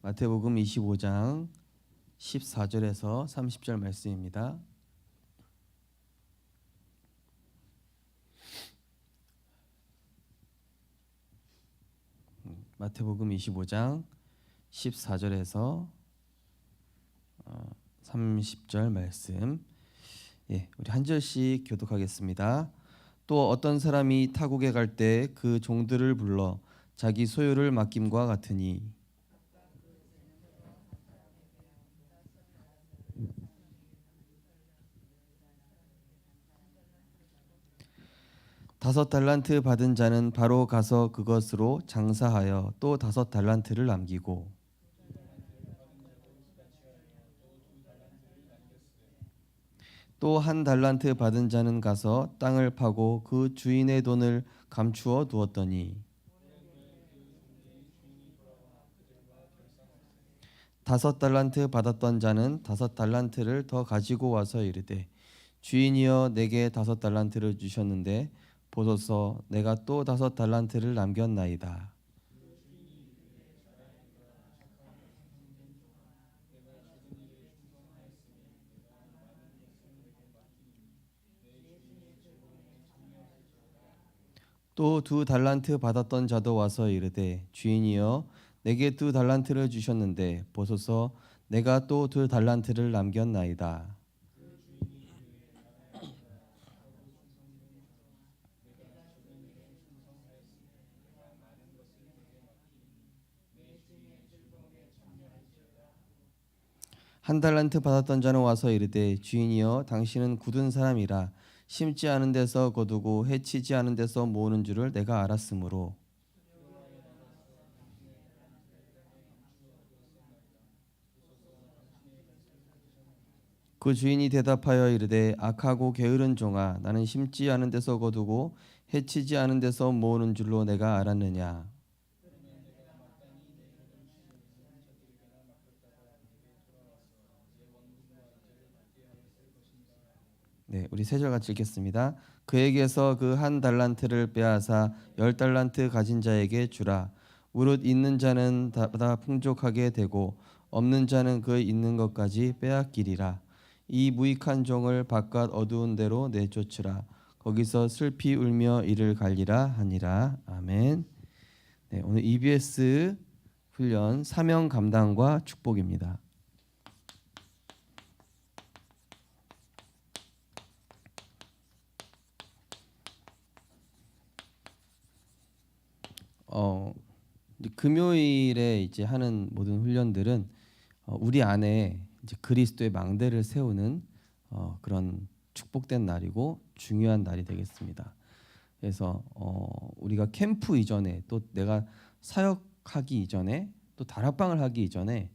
마태복음 25장 14절에서 30절 말씀입니다. 마태복음 25장 14절에서 30절 말씀. 우리 한 절씩 교독하겠습니다. 또 어떤 사람이 타국에 갈 때 그 종들을 불러 자기 소유를 맡김과 같으니 다섯 달란트 받은 자는 바로 가서 그것으로 장사하여 또 다섯 달란트를 남기고 또 한 달란트 받은 자는 가서 땅을 파고 그 주인의 돈을 감추어 두었더니 다섯 달란트 받았던 자는 다섯 달란트를 더 가지고 와서 이르되 주인이여 내게 다섯 달란트를 주셨는데 보소서 내가 또 다섯 달란트를 남겼나이다. 또 두 달란트 받았던 자도 와서 이르되 주인이여 내게 두 달란트를 주셨는데 보소서 내가 또 두 달란트를 남겼나이다. 한 달란트 받았던 자는 와서 이르되 주인이여 당신은 굳은 사람이라 심지 않은 데서 거두고 해치지 않은 데서 모으는 줄을 내가 알았으므로 그 주인이 대답하여 이르되 악하고 게으른 종아 나는 심지 않은 데서 거두고 해치지 않은 데서 모으는 줄로 내가 알았느냐. 우리 세 절 같이 읽겠습니다. 그에게서 그 한 달란트를 빼앗아 열 달란트 가진 자에게 주라. 무릇 있는 자는 다 풍족하게 되고 없는 자는 그 있는 것까지 빼앗기리라. 이 무익한 종을 바깥 어두운 데로 내쫓으라. 거기서 슬피 울며 이를 갈리라 하니라. 아멘. 오늘 EBS 훈련 사명 감당과 축복입니다. 금요일에 이제 하는 모든 훈련들은 우리 안에 이제 그리스도의 망대를 세우는 그런 축복된 날이고 중요한 날이 되겠습니다. 그래서 우리가 캠프 이전에 또 내가 사역하기 이전에 또 다락방을 하기 이전에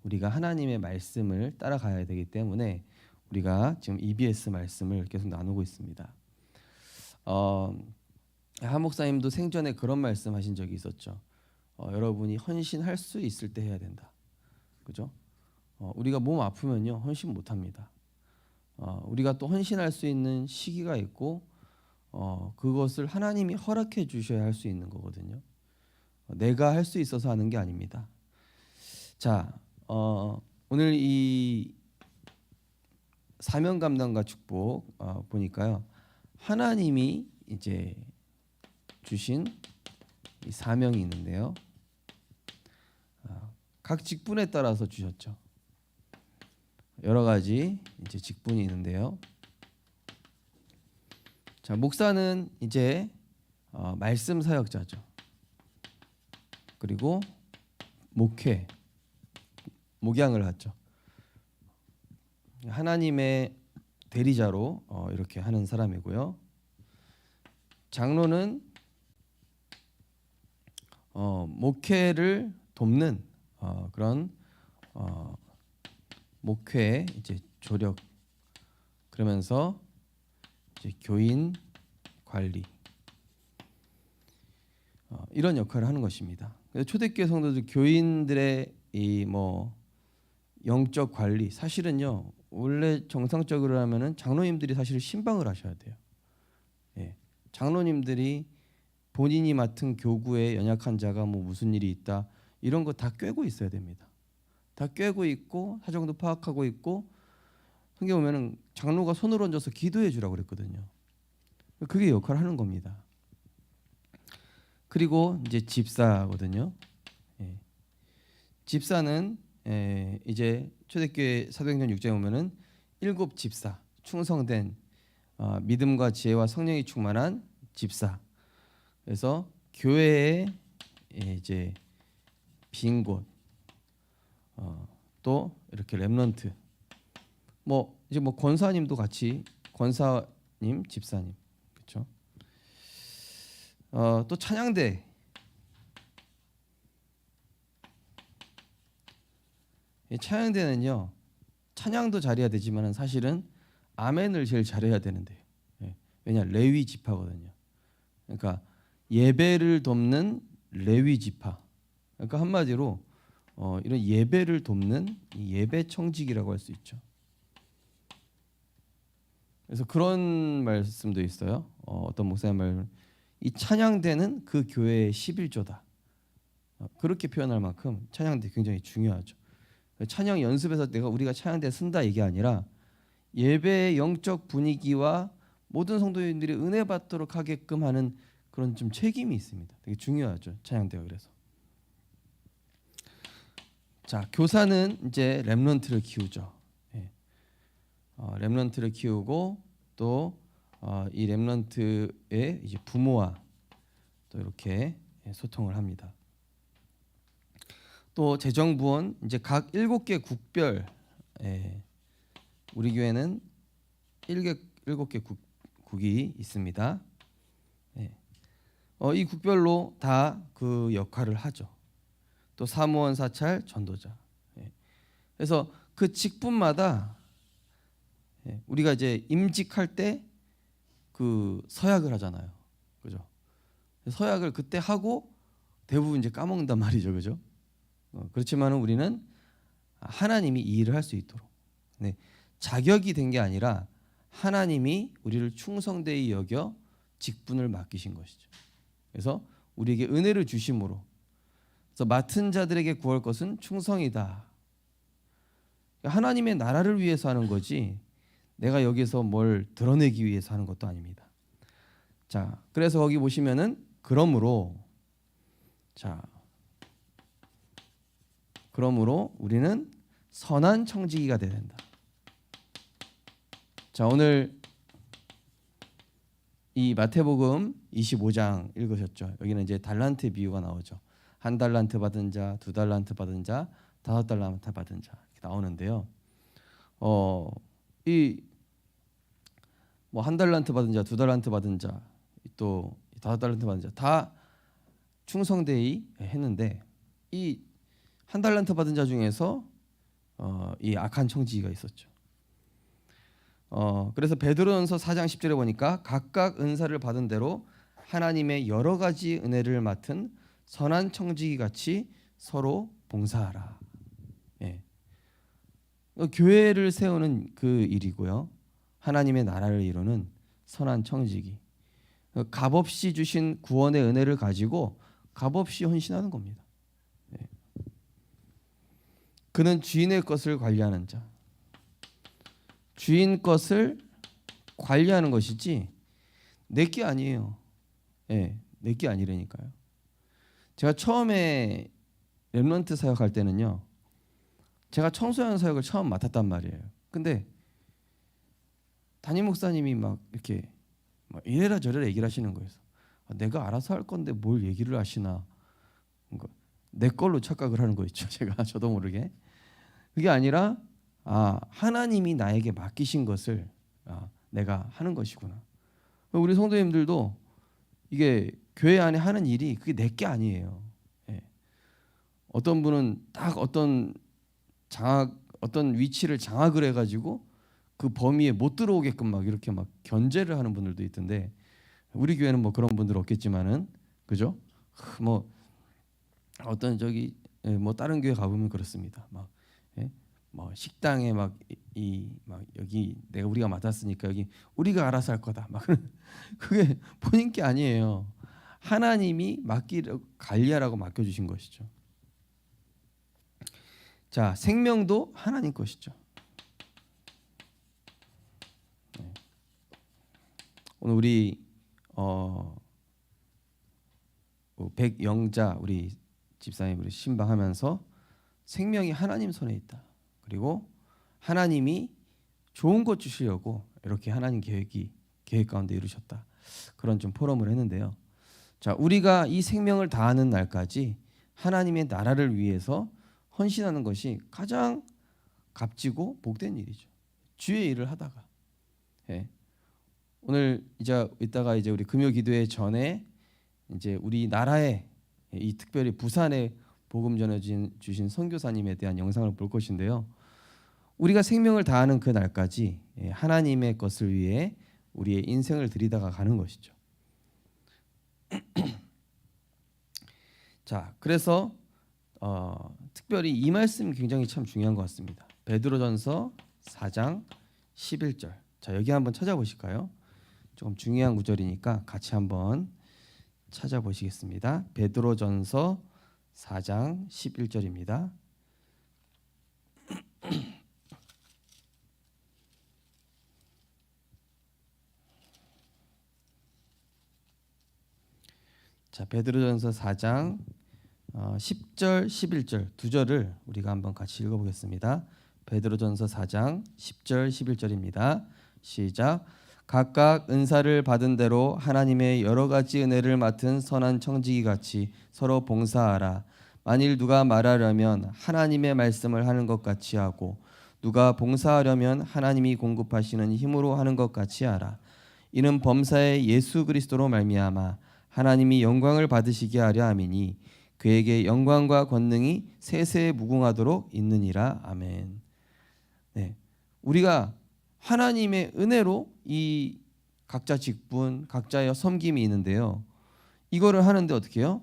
우리가 하나님의 말씀을 따라가야 되기 때문에 우리가 지금 EBS 말씀을 계속 나누고 있습니다. 한 목사님도 생전에 그런 말씀하신 적이 있었죠. 여러분이 헌신할 수 있을 때 해야 된다. 그죠? 우리가 몸 아프면요 헌신 못합니다. 우리가 또 헌신할 수 있는 시기가 있고 그것을 하나님이 허락해 주셔야 할 수 있는 거거든요. 내가 할 수 있어서 하는 게 아닙니다. 자, 오늘 이 사명 감당과 축복 보니까요 하나님이 이제 주신 이 사명이 있는데요. 각 직분에 따라서 주셨죠. 여러 가지 이제 직분이 있는데요. 자, 목사는 이제 말씀 사역자죠. 그리고 목양을 하죠. 하나님의 대리자로 이렇게 하는 사람이고요. 장로는 목회를 돕는 그런 목회 이제 조력 그러면서 이제 교인 관리 이런 역할을 하는 것입니다. 초대교회 성도들 교인들의 이 영적 관리 사실은요 원래 정상적으로 하면은 장로님들이 사실 신방을 하셔야 돼요. 장로님들이 본인이 맡은 교구에 연약한 자가 무슨 일이 있다 이런 거 다 꿰고 있어야 됩니다. 다 꿰고 있고 사정도 파악하고 있고 성경 보면은 장로가 손을 얹어서 기도해 주라고 그랬거든요. 그게 역할을 하는 겁니다. 그리고 이제 집사거든요. 예. 집사는 이제 초대교회 사도행전 6장에 보면은 7 집사, 충성된 믿음과 지혜와 성령이 충만한 집사. 그래서 교회에 이제 빈 곳, 또 이렇게 렘넌트, 뭐 이제 뭐 권사님도 같이 권사님, 집사님, 그렇죠? 또 찬양대. 이 찬양대는요, 찬양도 잘해야 되지만 사실은 아멘을 제일 잘해야 되는데요. 왜냐, 레위 지파거든요. 그러니까 예배를 돕는 레위 지파. 그러니까 한마디로 이런 예배를 돕는 예배 청직이라고 할 수 있죠. 그래서 그런 말씀도 있어요. 어떤 목사님 말은 이 찬양대는 그 교회의 11조다. 그렇게 표현할 만큼 찬양대 굉장히 중요하죠. 찬양 연습에서 우리가 찬양대 쓴다 이게 아니라 예배의 영적 분위기와 모든 성도인들이 은혜 받도록 하게끔 하는 그런 좀 책임이 있습니다. 되게 중요하죠. 찬양대가. 그래서 자, 교사는 이제 렘넌트를 키우죠. 렘넌트를 키우고 또 이 렘넌트의 이제 부모와 또 이렇게 소통을 합니다. 또 재정부원 이제 각 7개 국별, 우리 교회는 7개 국이 있습니다. 이 국별로 다 그 역할을 하죠. 또 사무원, 사찰, 전도자. 그래서 그 직분마다 우리가 이제 임직할 때 그 서약을 하잖아요, 그죠? 서약을 그때 하고 대부분 이제 까먹는단 말이죠, 그죠? 그렇지만은 우리는 하나님이 이 일을 할 수 있도록 자격이 된 게 아니라 하나님이 우리를 충성되이 여겨 직분을 맡기신 것이죠. 그래서 우리에게 은혜를 주심으로, 그래서 맡은 자들에게 구할 것은 충성이다. 하나님의 나라를 위해서 하는 거지 내가 여기서 뭘 드러내기 위해서 하는 것도 아닙니다. 자, 그래서 거기 보시면은 그러므로 우리는 선한 청지기가 되어야 된다. 자, 오늘 이 마태복음 25장 읽으셨죠? 여기는 이제 달란트 비유가 나오죠. 1달란트 받은 자, 2달란트 받은 자, 5달란트 받은 자 이렇게 나오는데요. 이 뭐 1달란트 받은 자, 2달란트 받은 자, 또 5달란트 받은 자 다 충성되이 했는데 이 1달란트 받은 자 중에서 이 악한 청지기가 있었죠. 그래서 베드로전서 4장 10절에 보니까 각각 은사를 받은 대로 하나님의 여러 가지 은혜를 맡은 선한 청지기 같이 서로 봉사하라. 교회를 세우는 그 일이고요. 하나님의 나라를 이루는 선한 청지기. 값없이 주신 구원의 은혜를 가지고 값없이 헌신하는 겁니다. 그는 주인의 것을 관리하는 자. 주인 것을 관리하는 것이지 내게 아니에요. 내게 아니라니까요. 제가 처음에 렘넌트 사역할 때는요, 제가 청소년 사역을 처음 맡았단 말이에요. 근데 담임 목사님이 막 이렇게 막 이래라 저래라 얘기를 하시는 거예요. 내가 알아서 할 건데 뭘 얘기를 하시나. 내 걸로 착각을 하는 거 있죠. 제가 저도 모르게. 그게 아니라 하나님이 나에게 맡기신 것을 내가 하는 것이구나. 우리 성도님들도 이게 교회 안에 하는 일이 그게 내 게 아니에요. 어떤 분은 딱 어떤 위치를 장악을 해가지고 그 범위에 못 들어오게끔 막 이렇게 막 견제를 하는 분들도 있던데, 우리 교회는 뭐 그런 분들 없겠지만은, 그죠? 뭐 어떤 뭐 다른 교회 가보면 그렇습니다. 뭐 식당에 막 여기 우리가 맡았으니까 여기 우리가 알아서 할 거다. 막 그게 본인 게 아니에요. 하나님이 관리하라고 맡겨주신 것이죠. 자, 생명도 하나님 것이죠. 오늘 우리 백영자 우리 집사님 우리 신방하면서 생명이 하나님 손에 있다. 그리고 하나님이 좋은 것 주시려고 이렇게 하나님 계획 가운데 이루셨다. 그런 좀 포럼을 했는데요. 자, 우리가 이 생명을 다하는 날까지 하나님의 나라를 위해서 헌신하는 것이 가장 값지고 복된 일이죠. 주의 일을 하다가. 예. 오늘 이따가 우리 금요 기도회 전에 이제 우리 나라에 이 특별히 부산에 복음 전해 주신 선교사님에 대한 영상을 볼 것인데요. 우리가 생명을 다하는 그 날까지 하나님의 것을 위해 우리의 인생을 들이다가 가는 것이죠. 자, 그래서 특별히 이 말씀 굉장히 참 중요한 것 같습니다. 베드로전서 4장 11절. 자, 여기 한번 찾아보실까요? 조금 중요한 구절이니까 같이 한번 찾아보시겠습니다. 베드로전서 4장 11절입니다. 자, 베드로전서 4장 10절, 11절 두 절을 우리가 한번 같이 읽어보겠습니다. 베드로전서 4장 10절, 11절입니다. 시작. 각각 은사를 받은 대로 하나님의 여러 가지 은혜를 맡은 선한 청지기 같이 서로 봉사하라. 만일 누가 말하려면 하나님의 말씀을 하는 것 같이 하고 누가 봉사하려면 하나님이 공급하시는 힘으로 하는 것 같이 하라. 이는 범사의 예수 그리스도로 말미암아 하나님이 영광을 받으시게 하려 함이니 그에게 영광과 권능이 세세에 무궁하도록 있느니라. 아멘. 네, 우리가 하나님의 은혜로 이 각자 직분, 각자의 섬김이 있는데요. 이거를 하는데 어떻게 해요?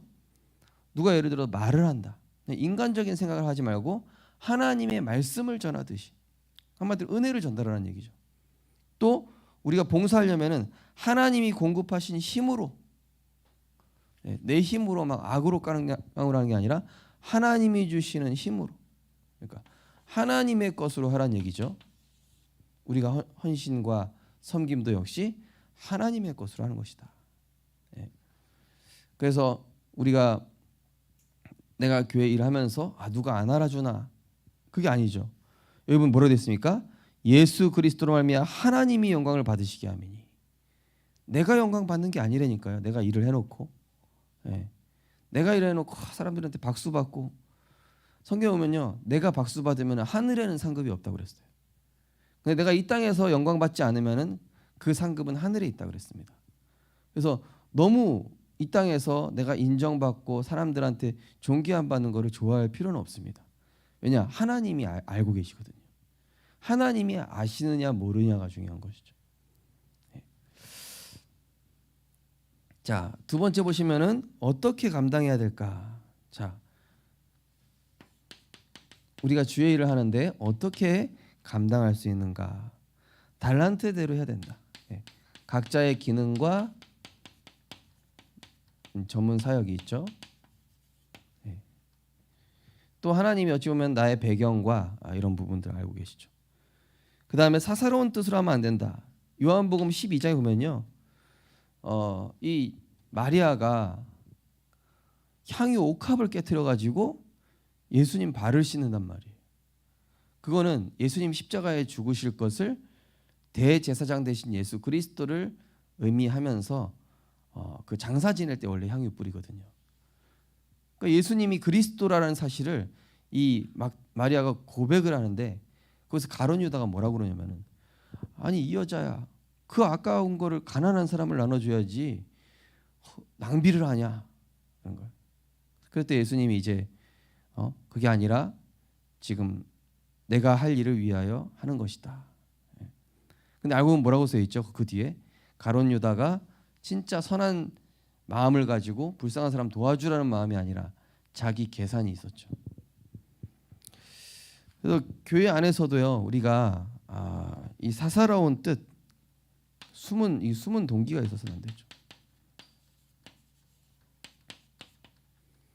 누가 예를 들어 말을 한다. 인간적인 생각을 하지 말고 하나님의 말씀을 전하듯이 한마디로 은혜를 전달하라는 얘기죠. 또 우리가 봉사하려면은 하나님이 공급하신 힘으로, 내 힘으로 막 악으로 깡으로 하는 게 아니라 하나님이 주시는 힘으로, 그러니까 하나님의 것으로 하라는 얘기죠. 우리가 헌신과 섬김도 역시 하나님의 것으로 하는 것이다. 그래서 내가 교회 일하면서 누가 안 알아주나, 그게 아니죠. 여러분 뭐라고 됐습니까? 예수 그리스도로 말미암아 하나님이 영광을 받으시게 하미니. 내가 영광 받는 게 아니라니까요. 내가 일을 해놓고, 내가 일해놓고 사람들한테 박수 받고. 성경 보면요, 내가 박수 받으면 하늘에는 상급이 없다고 그랬어요. 근데 내가 이 땅에서 영광 받지 않으면은 그 상급은 하늘에 있다 그랬습니다. 그래서 너무 이 땅에서 내가 인정받고 사람들한테 존귀함 받는 것을 좋아할 필요는 없습니다. 왜냐? 하나님이 알고 계시거든요. 하나님이 아시느냐 모르느냐가 중요한 것이죠. 자, 두 번째 보시면은 어떻게 감당해야 될까? 자, 우리가 주의 일을 하는데 어떻게 감당할 수 있는가? 달란트대로 해야 된다. 각자의 기능과 전문 사역이 있죠. 또 하나님이 어찌 보면 나의 배경과 이런 부분들을 알고 계시죠. 그 다음에 사사로운 뜻으로 하면 안 된다. 요한복음 12장에 보면요, 이 마리아가 향유 옥합을 깨트려 가지고 예수님 발을 씻는단 말이에요. 그거는 예수님 십자가에 죽으실 것을 대제사장 되신 예수 그리스도를 의미하면서 그 장사 지낼 때 원래 향유 뿌리거든요. 그러니까 예수님이 그리스도라는 사실을 이 마리아가 고백을 하는데, 거기서 가룟 유다가 뭐라고 그러냐면은, 아니 이 여자야, 그 아까운 거를 가난한 사람을 나눠줘야지 낭비를 하냐, 그런 걸. 그랬더니 예수님이 이제 그게 아니라 지금 내가 할 일을 위하여 하는 것이다. 근데 알고 보면 뭐라고 써 있죠? 그 뒤에 가룟 유다가 진짜 선한 마음을 가지고 불쌍한 사람 도와주라는 마음이 아니라 자기 계산이 있었죠. 그래서 교회 안에서도요, 우리가 이 사사로운 뜻, 숨은 동기가 있어서는 안 되죠.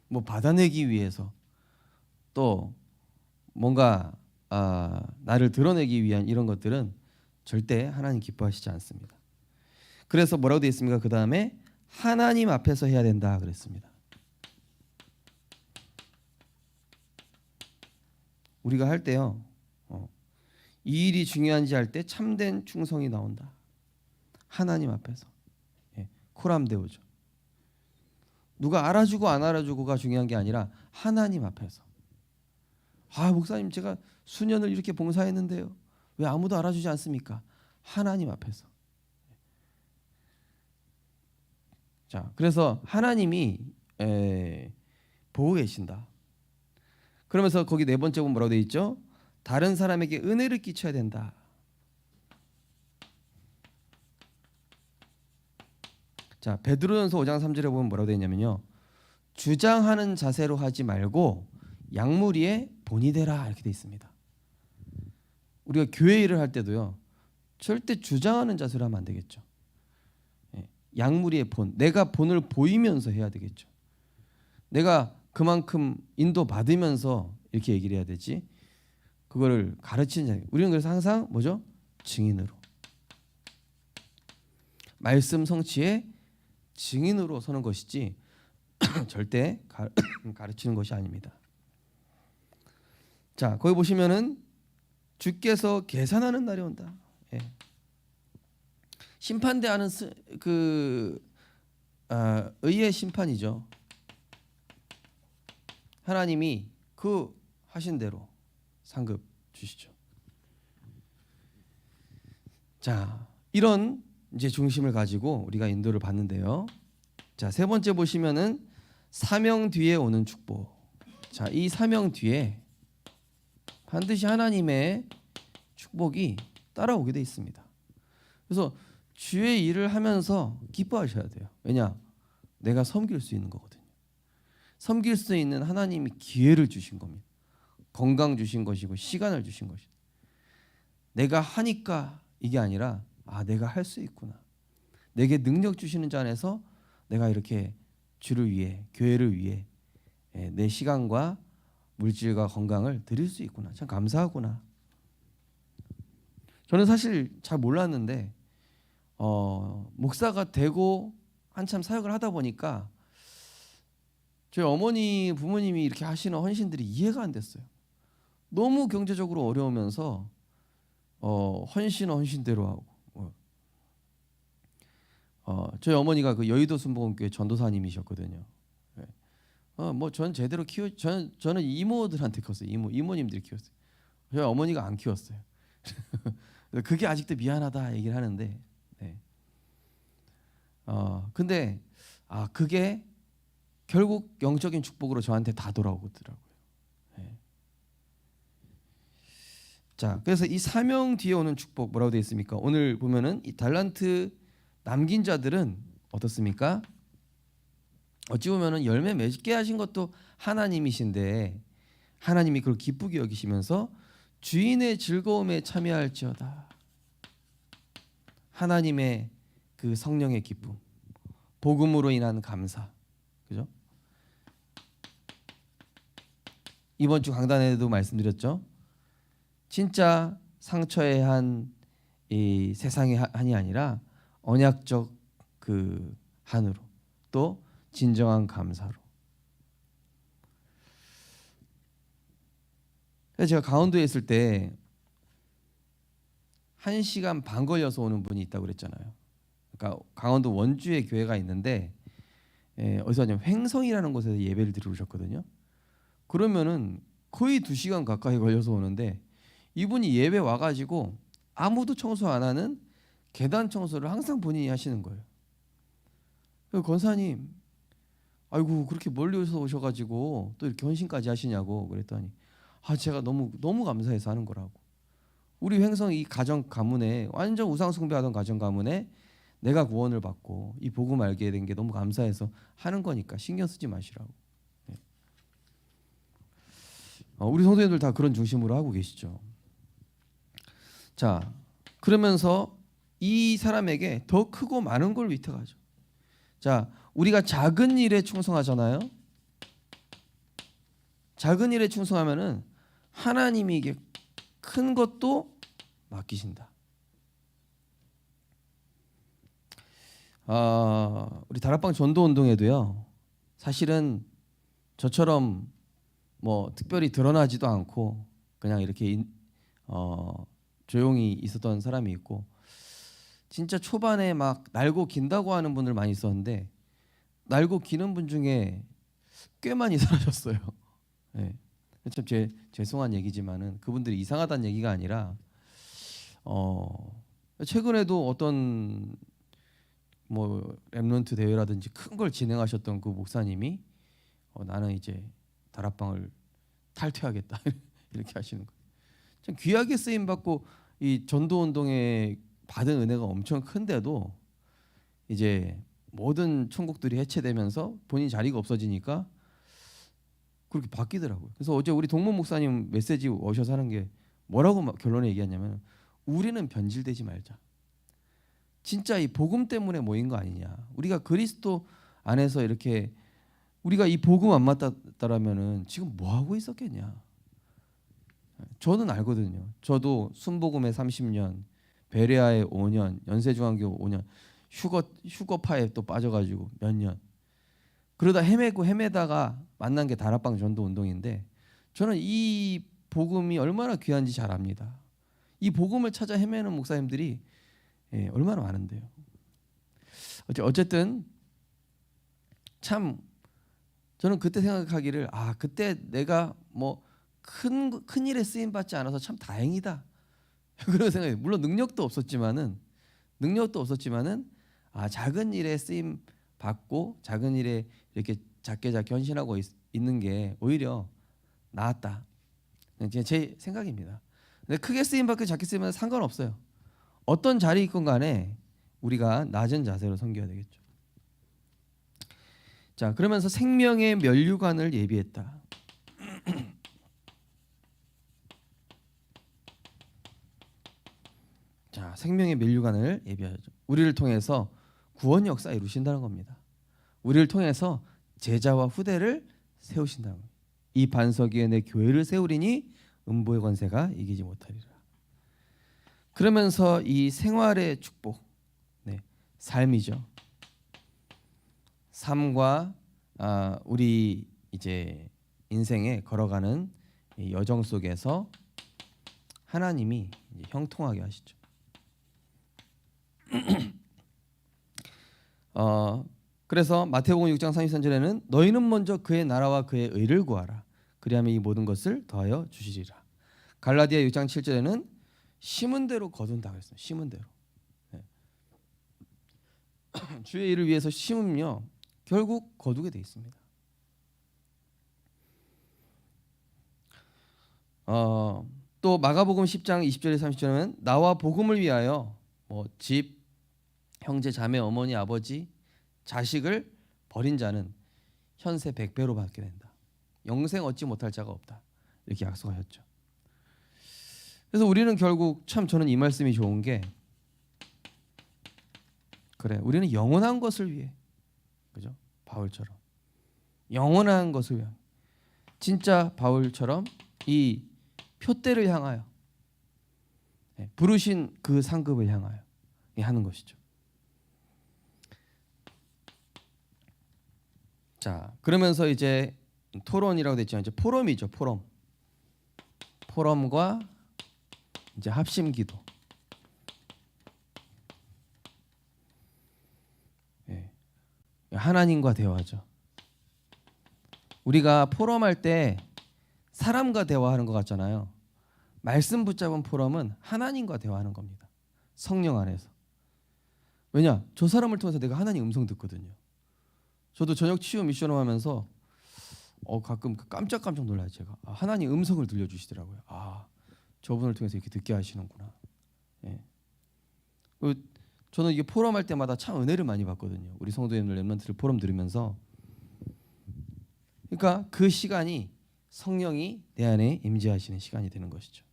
뭐 받아내기 위해서, 또 뭔가 나를 드러내기 위한 이런 것들은 절대 하나님 기뻐하시지 않습니다. 그래서 뭐라고 되어 있습니까? 그 다음에 하나님 앞에서 해야 된다 그랬습니다. 우리가 할 때요, 이 일이 중요한지 할 때 참된 충성이 나온다. 하나님 앞에서. 코람데오죠. 누가 알아주고 안 알아주고가 중요한 게 아니라 하나님 앞에서. 목사님 제가 수년을 이렇게 봉사했는데요, 왜 아무도 알아주지 않습니까? 하나님 앞에서. 자, 그래서 하나님이 보고 계신다. 그러면서 거기 네 번째 보면 뭐라고 되어 있죠? 다른 사람에게 은혜를 끼쳐야 된다. 자, 베드로전서 5장 3절에 보면 뭐라고 되어 있냐면요, 주장하는 자세로 하지 말고 양무리의 본이 되라 이렇게 되어 있습니다. 우리가 교회 일을 할 때도요, 절대 주장하는 자세로 하면 안 되겠죠. 양무리의 본, 내가 본을 보이면서 해야 되겠죠. 내가 그만큼 인도 받으면서 이렇게 얘기를 해야 되지. 그거를 가르치는 자. 우리는 그래서 항상 뭐죠? 증인으로. 말씀 성취의 증인으로 서는 것이지 절대 가르치는 것이 아닙니다. 자, 거기 보시면은 주께서 계산하는 날이 온다. 심판대하는 의의 심판이죠. 하나님이 그 하신 대로 상급 주시죠. 자, 이런 이제 중심을 가지고 우리가 인도를 받는데요. 자, 세 번째 보시면은 사명 뒤에 오는 축복. 자, 이 사명 뒤에 반드시 하나님의 축복이 따라오게 돼 있습니다. 그래서 주의 일을 하면서 기뻐하셔야 돼요. 왜냐? 내가 섬길 수 있는 거거든요. 섬길 수 있는 하나님이 기회를 주신 겁니다. 건강 주신 것이고 시간을 주신 것이고, 내가 하니까 이게 아니라 내가 할 수 있구나. 내게 능력 주시는 자 안에서 내가 이렇게 주를 위해, 교회를 위해 내 시간과 물질과 건강을 드릴 수 있구나. 참 감사하구나. 저는 사실 잘 몰랐는데 목사가 되고 한참 사역을 하다 보니까 저희 어머니 부모님이 이렇게 하시는 헌신들이 이해가 안 됐어요. 너무 경제적으로 어려우면서 헌신은 헌신대로 하고, 저희 어머니가 그 여의도 순복음교회 전도사님이셨거든요. 전 제대로 저는 이모들한테 키웠어요. 이모님들이 키웠어요. 저희 어머니가 안 키웠어요. 그게 아직도 미안하다 얘기를 하는데, 근데 그게 결국 영적인 축복으로 저한테 다 돌아오더라고요. 자, 그래서 이 사명 뒤에 오는 축복 뭐라고 되어 있습니까? 오늘 보면은 이 달란트 남긴 자들은 어떻습니까? 어찌 보면은 열매 맺게 하신 것도 하나님이신데 하나님이 그걸 기쁘게 여기시면서 주인의 즐거움에 참여할지어다. 하나님의 그 성령의 기쁨, 복음으로 인한 감사, 그죠? 이번 주 강단에도 말씀드렸죠. 진짜 상처의 이 세상의 한이 아니라 언약적 그 한으로, 또 진정한 감사로. 그래서 제가 강원도에 있을 때 1시간 반 걸려서 오는 분이 있다고 그랬잖아요. 그러니까 강원도 원주에 교회가 있는데 어디서 하냐면 횡성이라는 곳에서 예배를 드리러 오셨거든요. 그러면은 거의 2시간 가까이 걸려서 오는데 이분이 예배 와가지고 아무도 청소 안 하는 계단 청소를 항상 본인이 하시는 거예요. 권사님, 아이고 그렇게 멀리서 오셔가지고 또 이렇게 헌신까지 하시냐고 그랬더니 제가 너무 감사해서 하는 거라고. 우리 횡성 이 가정 가문에 완전 우상 숭배하던 가정 가문에 내가 구원을 받고 이 복음 알게 된 게 너무 감사해서 하는 거니까 신경 쓰지 마시라고. 우리 성도님들 다 그런 중심으로 하고 계시죠. 자, 그러면서 이 사람에게 더 크고 많은 걸 위탁하죠. 자, 우리가 작은 일에 충성하잖아요. 작은 일에 충성하면은 하나님이 이게 큰 것도 맡기신다. 우리 다락방 전도 운동에도요. 사실은 저처럼 뭐 특별히 드러나지도 않고 그냥 이렇게 조용히 있었던 사람이 있고, 진짜 초반에 막 날고 긴다고 하는 분들 많이 있었는데 날고 기는 분 중에 꽤 많이 사라졌어요. 네. 참 죄송한 얘기지만은 그분들이 이상하다는 얘기가 아니라 최근에도 어떤 뭐 렘넌트 대회라든지 큰 걸 진행하셨던 그 목사님이 나는 이제 다락방을 탈퇴하겠다 이렇게 하시는 거예요. 참 귀하게 쓰임 받고 이 전도 운동에 받은 은혜가 엄청 큰데도 이제 모든 천국들이 해체되면서 본인 자리가 없어지니까 그렇게 바뀌더라고요. 그래서 어제 우리 동문 목사님 메시지 오셔서 하는 게 뭐라고 결론에 얘기하냐면, 우리는 변질되지 말자. 진짜 이 복음 때문에 모인 거 아니냐. 우리가 그리스도 안에서 이렇게 우리가 이 복음 안 맞았다라면은 지금 뭐 하고 있었겠냐. 저는 알거든요. 저도 순복음에 30년, 베레아에 5년, 연세중앙교 5년, 휴거파에 또 빠져가지고 몇 년. 그러다 헤매다가 만난 게 다락방 전도 운동인데, 저는 이 복음이 얼마나 귀한지 잘 압니다. 이 복음을 찾아 헤매는 목사님들이 얼마나 많은데요. 어쨌든 참 저는 그때 생각하기를, 그때 내가 뭐 큰 일에 쓰임 받지 않아서 참 다행이다 그런 생각이. 물론 능력도 없었지만은 작은 일에 쓰임 받고 작은 일에 이렇게 작게 헌신하고 있는 게 오히려 나았다. 제 생각입니다. 근데 크게 쓰임 받고 작게 쓰임 받으면 상관없어요. 어떤 자리에 있건 간에 우리가 낮은 자세로 섬겨야 되겠죠. 자, 그러면서 생명의 면류관을 예비했다. 자, 생명의 면류관을 예비하죠. 우리를 통해서 구원 역사 이루신다는 겁니다. 우리를 통해서 제자와 후대를 세우신다는 겁니다. 이 반석 위에 내 교회를 세우리니 음보의 권세가 이기지 못하리라. 그러면서 이 생활의 축복, 삶이죠. 삶과 우리 이제 인생에 걸어가는 이 여정 속에서 하나님이 형통하게 하시죠. 그래서 마태복음 6장 33절에는 너희는 먼저 그의 나라와 그의 의를 구하라. 그리하면 이 모든 것을 더하여 주시리라. 갈라디아 6장 7절에는 심은 대로 거둔다 그랬어요. 심은 대로. 주의 일을 위해서 심으며 결국 거두게 돼 있습니다. 또 마가복음 10장 20절에 30절에는 나와 복음을 위하여 집, 형제, 자매, 어머니, 아버지, 자식을 버린 자는 현세 100배로 받게 된다. 영생 얻지 못할 자가 없다. 이렇게 약속하셨죠. 그래서 우리는 결국 참 저는 이 말씀이 좋은 게, 그래, 우리는 영원한 것을 위해, 그죠? 바울처럼 영원한 것을 위해, 진짜 바울처럼 이 표대를 향하여, 부르신 그 상급을 향하여 하는 것이죠. 자, 그러면서 이제 토론이라고 됐지만 이제 포럼이죠. 포럼과 이제 합심기도. 하나님과 대화죠. 우리가 포럼할 때 사람과 대화하는 것 같잖아요. 말씀 붙잡은 포럼은 하나님과 대화하는 겁니다. 성령 안에서. 왜냐? 저 사람을 통해서 내가 하나님 음성 듣거든요. 저도 저녁 치유 미션을 하면서 가끔 깜짝깜짝 놀라요. 제가 하나님 음성을 들려주시더라고요. 저분을 통해서 이렇게 듣게 하시는구나. 저는 이게 포럼할 때마다 참 은혜를 많이 받거든요. 우리 성도님들 렘넌트들 포럼 들으면서. 그러니까 그 시간이 성령이 내 안에 임재하시는 시간이 되는 것이죠.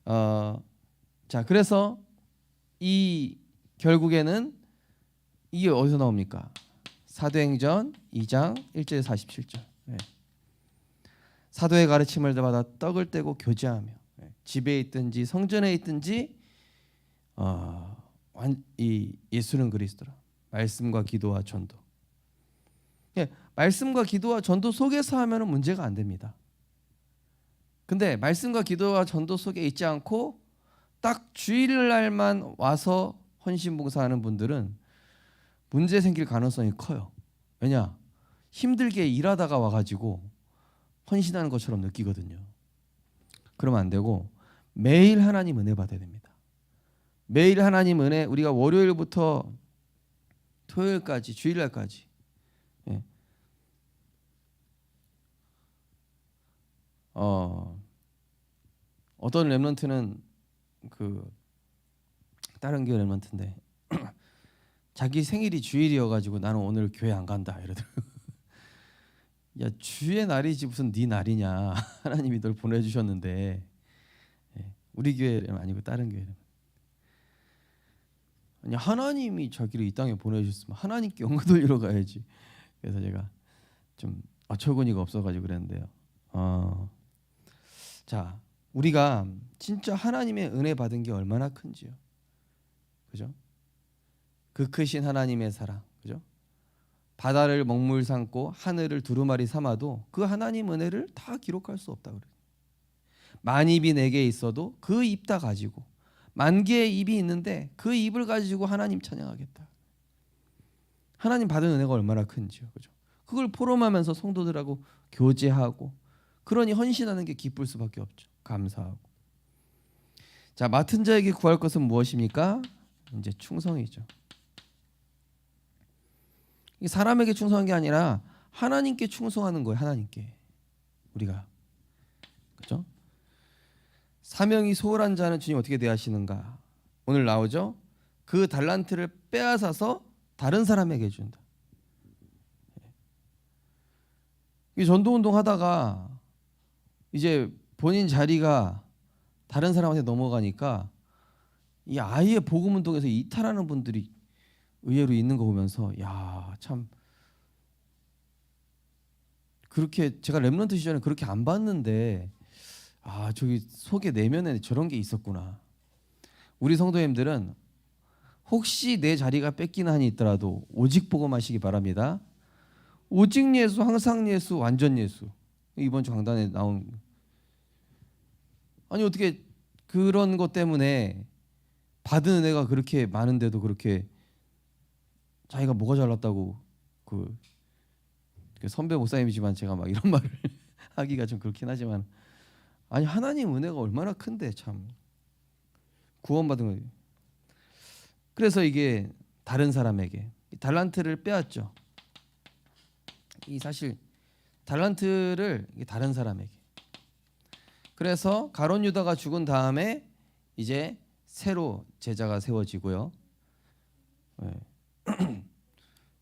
자, 그래서 이 결국에는 이게 어디서 나옵니까? 사도행전 2장 1절에서 47절. 사도의 가르침을 받아 떡을 떼고 교제하며 집에 있든지 성전에 있든지 이 예수는 그리스도라. 말씀과 기도와 전도. 말씀과 기도와 전도 속에서 하면은 문제가 안 됩니다. 근데 말씀과 기도와 전도 속에 있지 않고 딱 주일날만 와서 헌신봉사하는 분들은 문제 생길 가능성이 커요. 왜냐? 힘들게 일하다가 와가지고 헌신하는 것처럼 느끼거든요. 그러면 안 되고 매일 하나님 은혜 받아야 됩니다. 매일 하나님 은혜, 우리가 월요일부터 토요일까지, 주일날까지 어떤 렘넌트는 그 다른 교회 렘넌트인데 자기 생일이 주일이어가지고 나는 오늘 교회 안 간다 이러더라고. 야, 주의 날이지 무슨 네 날이냐. 하나님이 널 보내주셨는데. 우리 교회는 아니고 다른 교회는. 아니, 하나님이 자기를 이 땅에 보내주셨으면 하나님께 영광 돌리러 가야지. 그래서 제가 좀 어처구니가 없어가지고 그랬는데요. 자, 우리가 진짜 하나님의 은혜 받은 게 얼마나 큰지요. 그죠? 그 크신 하나님의 사랑, 그죠? 바다를 먹물 삼고 하늘을 두루마리 삼아도 그 하나님 은혜를 다 기록할 수 없다 그래요. 만 입이 내게 있어도 그 입 다 가지고, 만 개의 입이 있는데 그 입을 가지고 하나님 찬양하겠다. 하나님 받은 은혜가 얼마나 큰지요, 그죠? 그걸 포럼하면서 성도들하고 교제하고, 그러니 헌신하는 게 기쁠 수밖에 없죠. 감사하고. 자, 맡은 자에게 구할 것은 무엇입니까? 이제 충성이죠. 사람에게 충성한 게 아니라 하나님께 충성하는 거예요. 하나님께. 우리가. 그렇죠? 사명이 소홀한 자는 주님 어떻게 대하시는가? 오늘 나오죠? 그 달란트를 빼앗아서 다른 사람에게 준다. 이 전도운동 하다가 이제 본인 자리가 다른 사람한테 넘어가니까 이 아예 복음운동에서 이탈하는 분들이 의외로 있는 거 보면서 야, 참 그렇게 제가 렘넌트 시절에 그렇게 안 봤는데 저기 속에 내면에 저런 게 있었구나. 우리 성도님들은 혹시 내 자리가 뺏기는 한이 있더라도 오직 복음하시기 바랍니다. 오직 예수, 항상 예수, 완전 예수. 이번 주 강단에 나온. 아니 어떻게 그런 것 때문에 받은 은혜가 그렇게 많은데도 그렇게 자기가 뭐가 잘났다고 그 선배 목사님이지만 제가 막 이런 말을 하기가 좀 그렇긴 하지만, 아니 하나님 은혜가 얼마나 큰데 참 구원받은 거. 그래서 이게 다른 사람에게 달란트를 빼앗죠. 이 사실 달란트를 다른 사람에게. 그래서 가룟 유다가 죽은 다음에 이제 새로 제자가 세워지고요.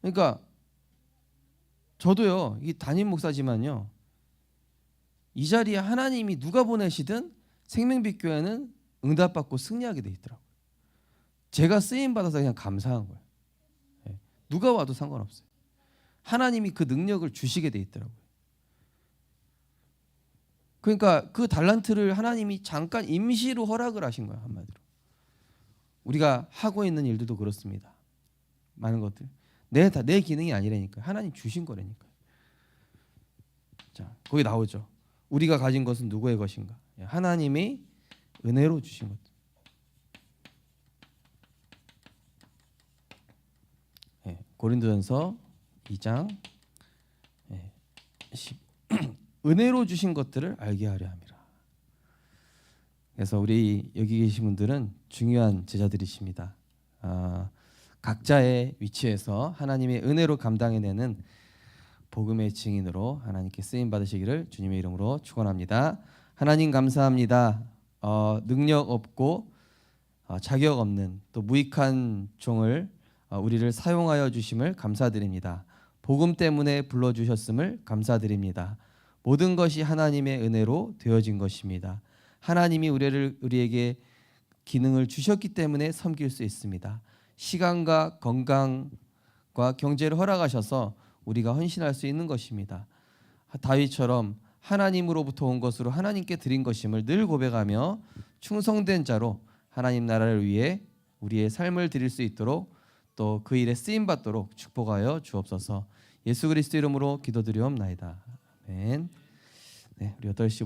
그러니까 저도요, 이 담임 목사지만요, 이 자리에 하나님이 누가 보내시든 생명빛 교회는 응답받고 승리하게 돼 있더라고요. 제가 쓰임 받아서 그냥 감사한 거예요. 누가 와도 상관없어요. 하나님이 그 능력을 주시게 돼 있더라고요. 그러니까 그 달란트를 하나님이 잠깐 임시로 허락을 하신 거예요. 한마디로 우리가 하고 있는 일들도 그렇습니다. 많은 것들 내 기능이 아니라니까요. 하나님 주신 거라니까요. 자, 거기 나오죠. 우리가 가진 것은 누구의 것인가? 하나님이 은혜로 주신 것. 고린도전서 2장 10. 은혜로 주신 것들을 알게 하려 함이라. 그래서 우리 여기 계신 분들은 중요한 제자들이십니다. 각자의 위치에서 하나님의 은혜로 감당해내는 복음의 증인으로 하나님께 쓰임 받으시기를 주님의 이름으로 축원합니다. 하나님 감사합니다. 능력 없고 자격 없는 또 무익한 종을 우리를 사용하여 주심을 감사드립니다. 복음 때문에 불러주셨음을 감사드립니다. 모든 것이 하나님의 은혜로 되어진 것입니다. 하나님이 우리에게 기능을 주셨기 때문에 섬길 수 있습니다. 시간과 건강과 경제를 허락하셔서 우리가 헌신할 수 있는 것입니다. 다윗처럼 하나님으로부터 온 것으로 하나님께 드린 것임을 늘 고백하며 충성된 자로 하나님 나라를 위해 우리의 삶을 드릴 수 있도록 또 그 일에 쓰임 받도록 축복하여 주옵소서. 예수 그리스도 이름으로 기도드리옵나이다. 아멘. 네, 우리 8시부터